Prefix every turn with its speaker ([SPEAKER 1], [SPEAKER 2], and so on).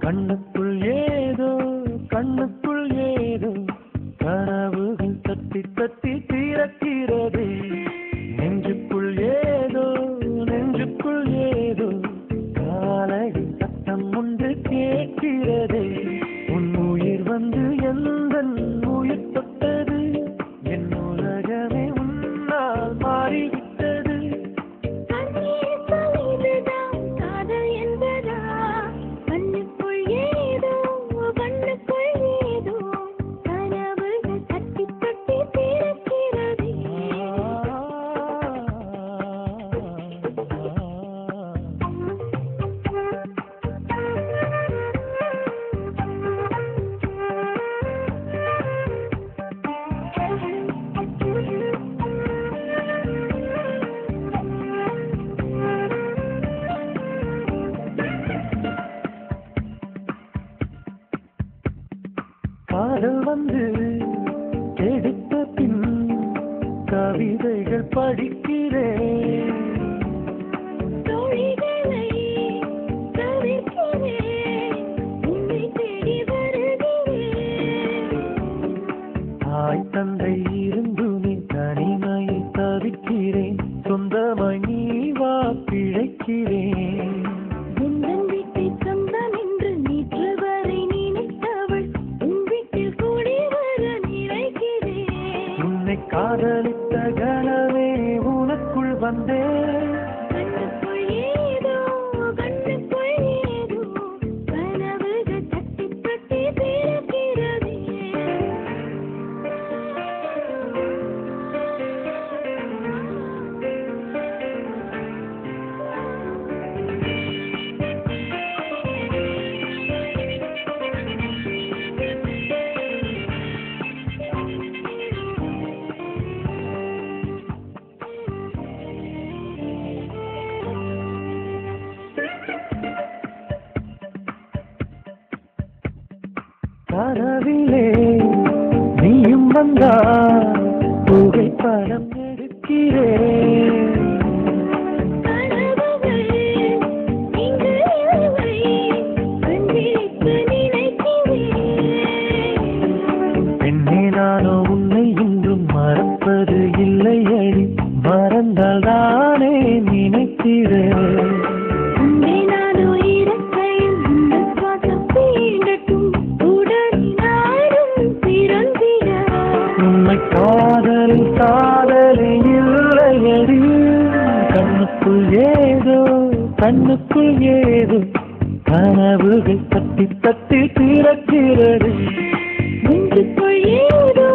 [SPEAKER 1] கண்ணுக்குள் ஏதோ கண்ணுக்குள் ஏதோ கனவுகள் தட்டி தட்டி தீரக்கிறது. நெஞ்சுக்குள் ஏதோ நெஞ்சுக்குள் ஏதோ காலடி சத்தம் ஒன்று கேட்கிறது. உன் உயிர் வந்து எந்த உயிர் தொட்டது. என் உலகமே உன்னால் மாறிவிட்டது. காதல் வந்து எடுத்த பின் கவிதைகள் படிக்கிறேன். தாய் தந்தை இருந்துமே தனிமையை தவிக்கிறேன். சொந்தமாய் நீ வா பிழைக்கிறேன். காதலித்த கனவே உனக்குள் வந்தேன். கண்ணுக்குள் ஏதோ கண்ணுக்குள் ஏதோ கனவுகள் தட்டி தட்டி தீரக்கிறது. கனவிலே நீயும் வந்தால் புகைப்படம் எடுக்கிறேன். பெண்ணே நானோ உன்னை இன்றும் மறப்பது இல்லை அடி. மறந்தால் தானே நினைக்கிறேன். காதல் காதலே இல்லையடி. கண்ணுக்குள் ஏதோ கண்ணுக்குள் ஏதோ கனவுகள் தட்டி தட்டி தீரக்கிறது. நெஞ்சுக்குள் ஏதோ